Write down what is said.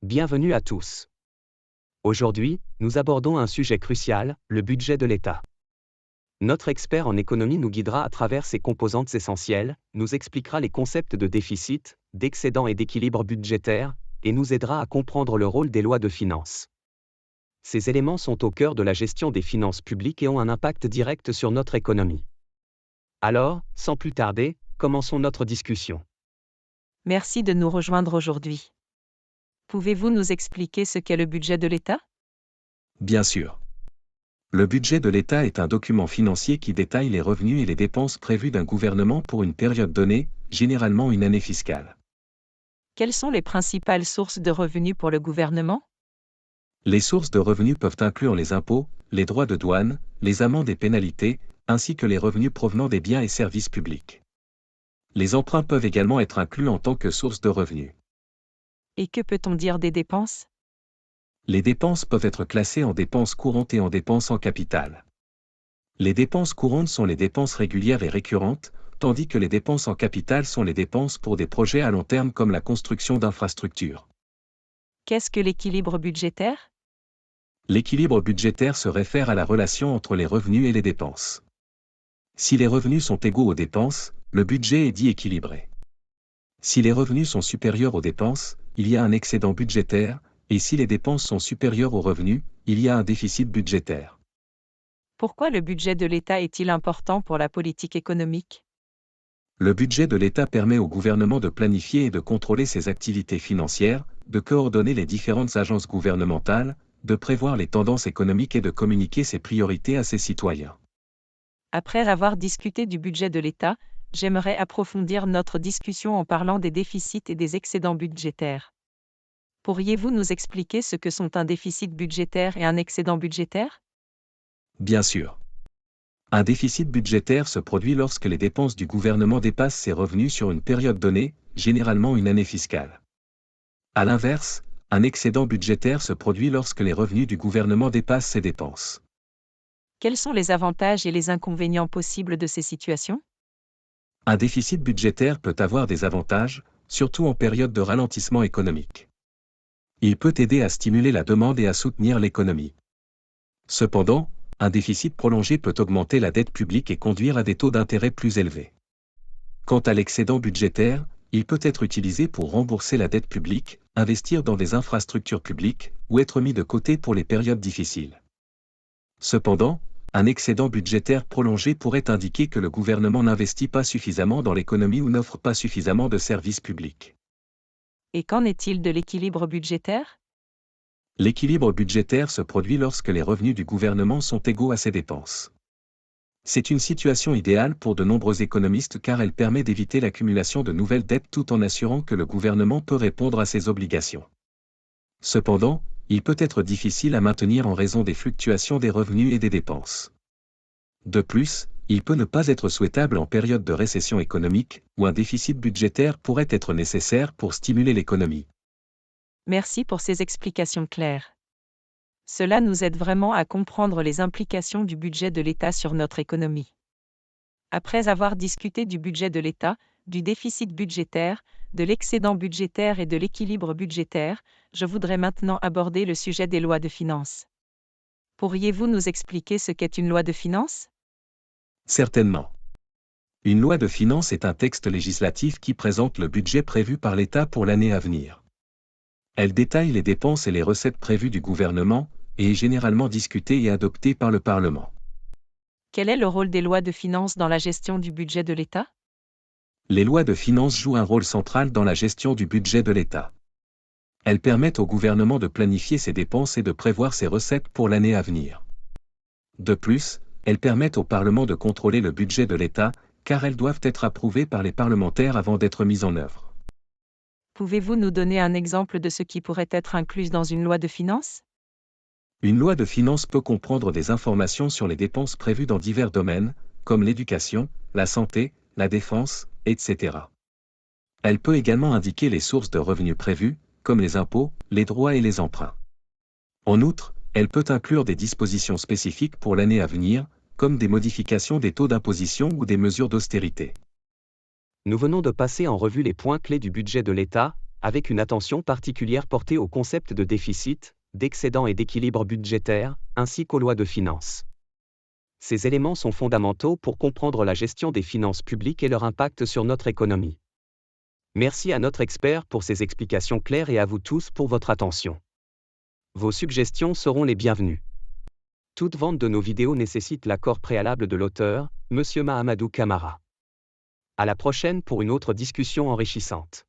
Bienvenue à tous. Aujourd'hui, nous abordons un sujet crucial, le budget de l'État. Notre expert en économie nous guidera à travers ses composantes essentielles, nous expliquera les concepts de déficit, d'excédent et d'équilibre budgétaire, et nous aidera à comprendre le rôle des lois de finances. Ces éléments sont au cœur de la gestion des finances publiques et ont un impact direct sur notre économie. Alors, sans plus tarder, commençons notre discussion. Merci de nous rejoindre aujourd'hui. Pouvez-vous nous expliquer ce qu'est le budget de l'État ? Bien sûr. Le budget de l'État est un document financier qui détaille les revenus et les dépenses prévus d'un gouvernement pour une période donnée, généralement une année fiscale. Quelles sont les principales sources de revenus pour le gouvernement ? Les sources de revenus peuvent inclure les impôts, les droits de douane, les amendes et pénalités, ainsi que les revenus provenant des biens et services publics. Les emprunts peuvent également être inclus en tant que source de revenus. Et que peut-on dire des dépenses ? Les dépenses peuvent être classées en dépenses courantes et en dépenses en capital. Les dépenses courantes sont les dépenses régulières et récurrentes, tandis que les dépenses en capital sont les dépenses pour des projets à long terme comme la construction d'infrastructures. Qu'est-ce que l'équilibre budgétaire ? L'équilibre budgétaire se réfère à la relation entre les revenus et les dépenses. Si les revenus sont égaux aux dépenses, le budget est dit équilibré. Si les revenus sont supérieurs aux dépenses, il y a un excédent budgétaire, et si les dépenses sont supérieures aux revenus, il y a un déficit budgétaire. Pourquoi le budget de l'État est-il important pour la politique économique ? Le budget de l'État permet au gouvernement de planifier et de contrôler ses activités financières, de coordonner les différentes agences gouvernementales, de prévoir les tendances économiques et de communiquer ses priorités à ses citoyens. Après avoir discuté du budget de l'État, j'aimerais approfondir notre discussion en parlant des déficits et des excédents budgétaires. Pourriez-vous nous expliquer ce que sont un déficit budgétaire et un excédent budgétaire ? Bien sûr. Un déficit budgétaire se produit lorsque les dépenses du gouvernement dépassent ses revenus sur une période donnée, généralement une année fiscale. À l'inverse, un excédent budgétaire se produit lorsque les revenus du gouvernement dépassent ses dépenses. Quels sont les avantages et les inconvénients possibles de ces situations ? Un déficit budgétaire peut avoir des avantages, surtout en période de ralentissement économique. Il peut aider à stimuler la demande et à soutenir l'économie. Cependant, un déficit prolongé peut augmenter la dette publique et conduire à des taux d'intérêt plus élevés. Quant à l'excédent budgétaire, il peut être utilisé pour rembourser la dette publique, investir dans des infrastructures publiques, ou être mis de côté pour les périodes difficiles. Cependant, un excédent budgétaire prolongé pourrait indiquer que le gouvernement n'investit pas suffisamment dans l'économie ou n'offre pas suffisamment de services publics. Et qu'en est-il de l'équilibre budgétaire ? L'équilibre budgétaire se produit lorsque les revenus du gouvernement sont égaux à ses dépenses. C'est une situation idéale pour de nombreux économistes car elle permet d'éviter l'accumulation de nouvelles dettes tout en assurant que le gouvernement peut répondre à ses obligations. Cependant, il peut être difficile à maintenir en raison des fluctuations des revenus et des dépenses. De plus, il peut ne pas être souhaitable en période de récession économique, où un déficit budgétaire pourrait être nécessaire pour stimuler l'économie. Merci pour ces explications claires. Cela nous aide vraiment à comprendre les implications du budget de l'État sur notre économie. Après avoir discuté du budget de l'État, du déficit budgétaire, de l'excédent budgétaire et de l'équilibre budgétaire, je voudrais maintenant aborder le sujet des lois de finances. Pourriez-vous nous expliquer ce qu'est une loi de finances ? Certainement. Une loi de finances est un texte législatif qui présente le budget prévu par l'État pour l'année à venir. Elle détaille les dépenses et les recettes prévues du gouvernement, et est généralement discutée et adoptée par le Parlement. Quel est le rôle des lois de finances dans la gestion du budget de l'État ? Les lois de finances jouent un rôle central dans la gestion du budget de l'État. Elles permettent au gouvernement de planifier ses dépenses et de prévoir ses recettes pour l'année à venir. De plus, elles permettent au Parlement de contrôler le budget de l'État, car elles doivent être approuvées par les parlementaires avant d'être mises en œuvre. Pouvez-vous nous donner un exemple de ce qui pourrait être inclus dans une loi de finances ? Une loi de finances peut comprendre des informations sur les dépenses prévues dans divers domaines, comme l'éducation, la santé, la défense, etc. Elle peut également indiquer les sources de revenus prévues, comme les impôts, les droits et les emprunts. En outre, elle peut inclure des dispositions spécifiques pour l'année à venir, comme des modifications des taux d'imposition ou des mesures d'austérité. Nous venons de passer en revue les points clés du budget de l'État, avec une attention particulière portée au concept de déficit, d'excédent et d'équilibre budgétaire, ainsi qu'aux lois de finances. Ces éléments sont fondamentaux pour comprendre la gestion des finances publiques et leur impact sur notre économie. Merci à notre expert pour ses explications claires et à vous tous pour votre attention. Vos suggestions seront les bienvenues. Toute vente de nos vidéos nécessite l'accord préalable de l'auteur, M. Mahamadou Camara. À la prochaine pour une autre discussion enrichissante.